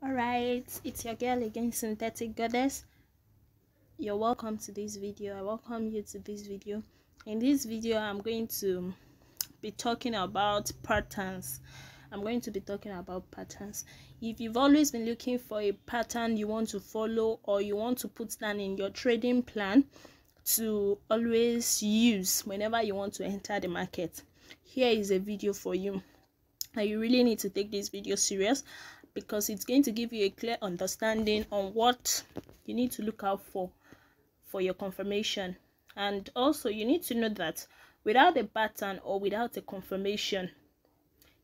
Alright, it's your girl again, SyntheticGoddess. You're welcome to this video. I welcome you to this video. In this video, I'm going to be talking about patterns. If you've always been looking for a pattern you want to follow or you want to put down in your trading plan to always use whenever you want to enter the market, here is a video for you. And you really need to take this video serious, because it's going to give you a clear understanding on what you need to look out for your confirmation. And also you need to know that without a pattern or without a confirmation,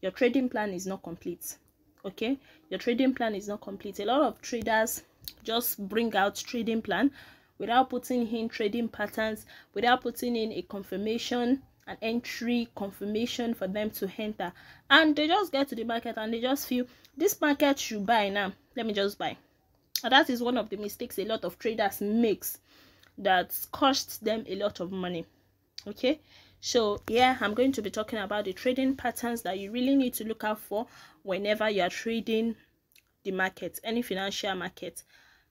your trading plan is not complete. Okay, your trading plan is not complete. A lot of traders just bring out trading plan without putting in trading patterns, without putting in a confirmation, an entry confirmation for them to enter, and they just get to the market and they just feel this market should buy now, let me just buy. And that is one of the mistakes a lot of traders makes that costs them a lot of money. Okay, so yeah, I'm going to be talking about the trading patterns that you really need to look out for whenever you are trading the market, any financial market.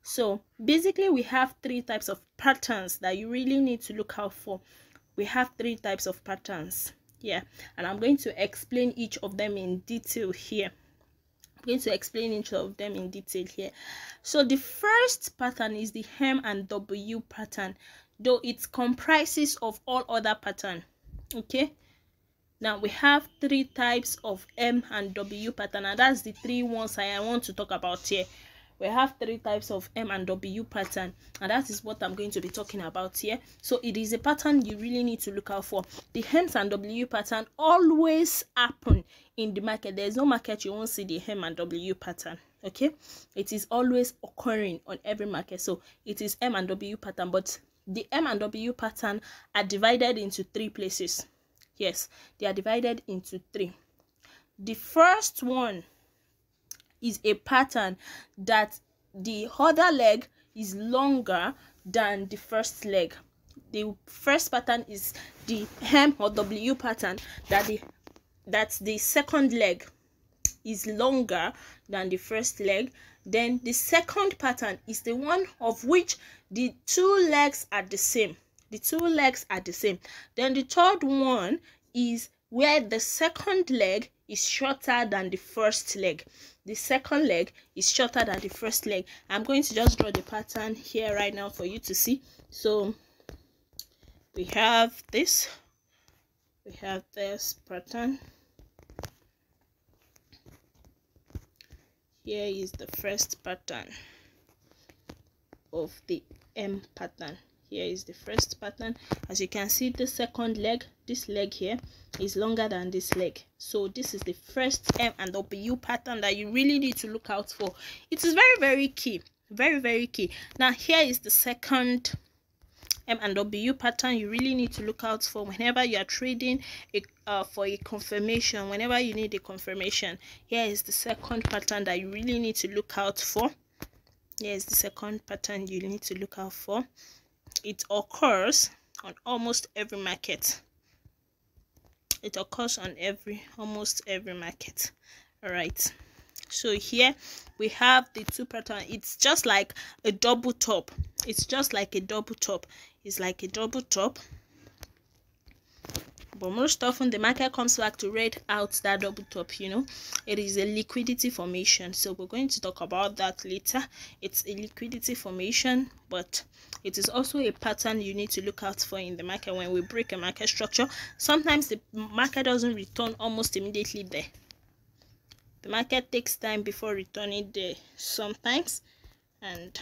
So basically we have three types of patterns that you really need to look out for. We have three types of patterns, yeah, and I'm going to explain each of them in detail here. So the first pattern is the M and W pattern, though it comprises of all other patterns. Okay, now we have three types of M and W pattern, and that's the three ones I want to talk about here. We have three types of M and W pattern, and that is what I'm going to be talking about here. So it is a pattern you really need to look out for. The M and W pattern always happen in the market. There's no market you won't see the M and W pattern. Okay, it is always occurring on every market. So it is M and W pattern, but the M and W pattern are divided into three places. Yes, they are divided into three. The first one is a pattern that the other leg is longer than the first leg. The first pattern is the M or W pattern that the second leg is longer than the first leg. Then the second pattern is the one of which the two legs are the same. Then the third one is where the second leg is shorter than the first leg. The second leg is shorter than the first leg. I'm going to just draw the pattern here right now for you to see. So we have this pattern. Here is the first pattern of the M pattern. Here is the first pattern. As you can see, the second leg, this leg here, is longer than this leg. So this is the first M and W pattern that you really need to look out for. It is very, very key. Very, very key. Now here is the second M and W pattern you really need to look out for whenever you are trading for a confirmation. Whenever you need a confirmation, here is the second pattern that you really need to look out for. Here is the second pattern you need to look out for. It occurs on almost every market. It occurs on almost every market. All right, so here we have the two pattern. It's just like a double top. It's like a double top, but most often the market comes back to read out that double top. You know, it is a liquidity formation, so we're going to talk about that later. It's a liquidity formation, but it is also a pattern you need to look out for in the market. When we break a market structure, sometimes the market doesn't return almost immediately there. The market takes time before returning there sometimes, and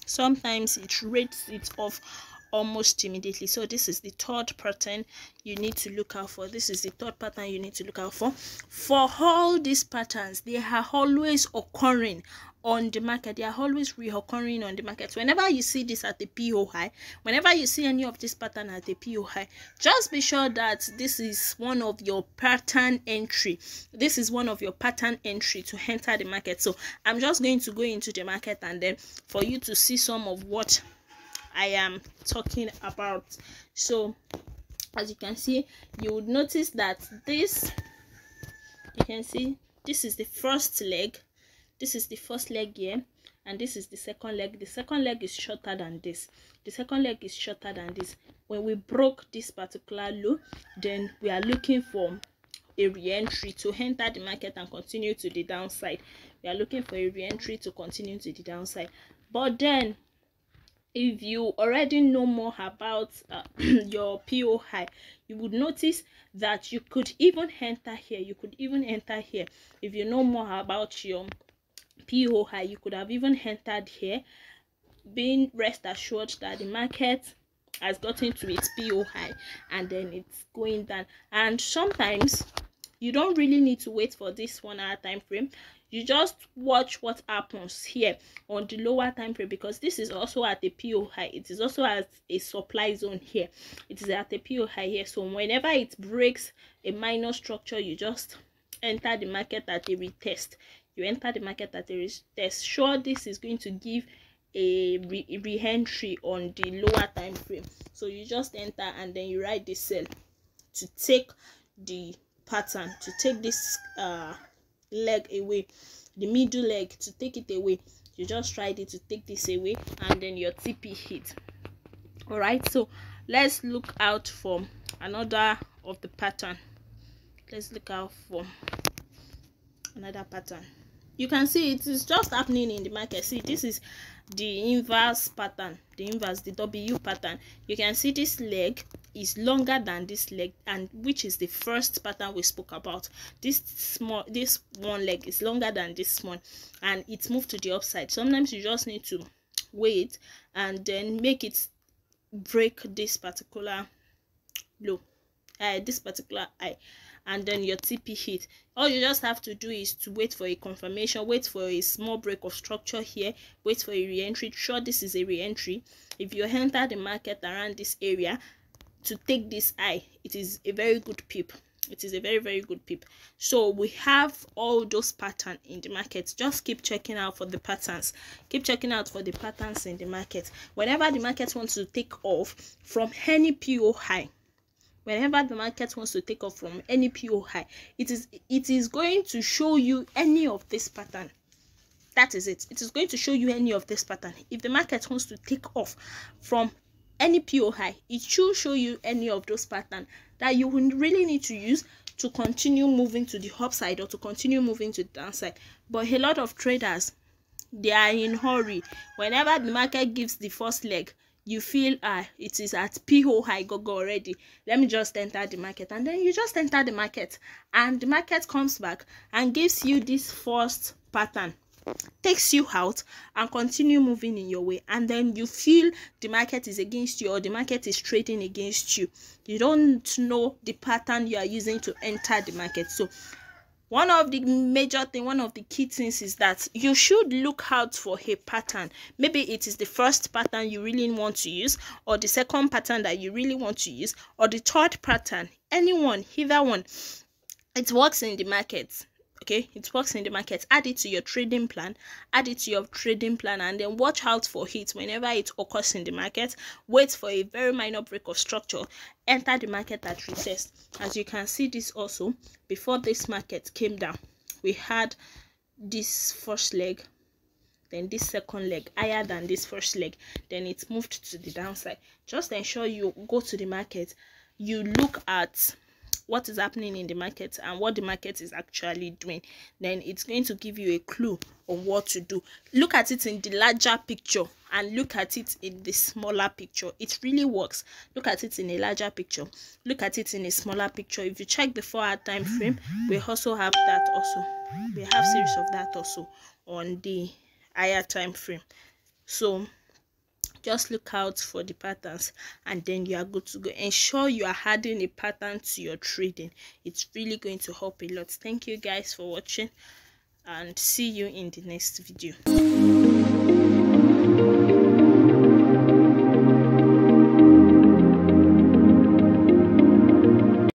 sometimes it rates it off almost immediately. So this is the third pattern you need to look out for. For all these patterns, they are always occurring on the market. They are always reoccurring on the market. Whenever you see this at the PO high, whenever you see any of this pattern at the PO high, just be sure that this is one of your pattern entry. This is one of your pattern entry to enter the market. So I'm just going to go into the market and then for you to see some of what I am talking about. So as you can see, you would notice that this is the first leg, This is the first leg here, and this is the second leg. The second leg is shorter than this. The second leg is shorter than this. When we broke this particular low, then we are looking for a re-entry to enter the market and continue to the downside. We are looking for a re-entry to continue to the downside. But then, if you already know more about your PO high, you would notice that you could even enter here. You could even enter here. If you know more about your PO high, you could have even entered here, being rest assured that the market has gotten to its PO high and then it's going down. And sometimes you don't really need to wait for this 1 hour time frame. You just watch what happens here on the lower time frame, because this is also at a PO high. It is also at a supply zone here. It is at a PO high here. So whenever it breaks a minor structure, you just enter the market at a retest. You enter the market at a retest. Sure, this is going to give a re-entry on the lower time frame. So you just enter and then you write the sell to take the pattern, to take this leg away, the middle leg, to take it away. You just tried it to take this away, and then your TP hit. All right, so let's look out for another of the pattern. Let's look out for another pattern. You can see it is just happening in the market. See, this is the inverse pattern, the W pattern. You can see this leg is longer than this leg, and which is the first pattern we spoke about. This one leg is longer than this one, and it's moved to the upside. Sometimes you just need to wait and then make it break this particular low, this particular high, and then your TP hit. All you just have to do is to wait for a confirmation, wait for a small break of structure here, wait for a re-entry. Sure, this is a re-entry. If you enter the market around this area to take this high, it is a very good pip. It is a very, very good pip. So we have all those patterns in the market. Just keep checking out for the patterns. Keep checking out for the patterns in the market. Whenever the market wants to take off from any PO high, whenever the market wants to take off from any PO high, it is going to show you any of this pattern. That is it. It is going to show you any of this pattern. If the market wants to take off from any PO high, it should show you any of those patterns that you will really need to use to continue moving to the upside or to continue moving to the downside. But a lot of traders, they are in hurry. Whenever the market gives the first leg, you feel it is at PO high go already, let me just enter the market, and then you just enter the market, and the market comes back and gives you this first pattern, takes you out and continue moving in your way, and then you feel the market is against you or the market is trading against you. You don't know the pattern you are using to enter the market. So one of the major thing, one of the key things is that you should look out for a pattern. Maybe it is the first pattern you really want to use, or the second pattern that you really want to use, or the third pattern. Anyone, either one. It works in the market. Okay, it works in the market. Add it to your trading plan. Add it to your trading plan, and then watch out for it whenever it occurs in the market. Wait for a very minor break of structure. Enter the market at retest. As you can see, this also, before this market came down, we had this first leg, then this second leg higher than this first leg, then it moved to the downside. Just ensure you go to the market, you look at what is happening in the market and what the market is actually doing. Then it's going to give you a clue on what to do. Look at it in the larger picture and look at it in the smaller picture. It really works. Look at it in a larger picture, look at it in a smaller picture. If you check the 4 hour time frame, we also have that also. We have series of that also on the higher time frame. So just look out for the patterns, and then you are good to go. Ensure you are adding a pattern to your trading. It's really going to help a lot. Thank you guys for watching, and see you in the next video.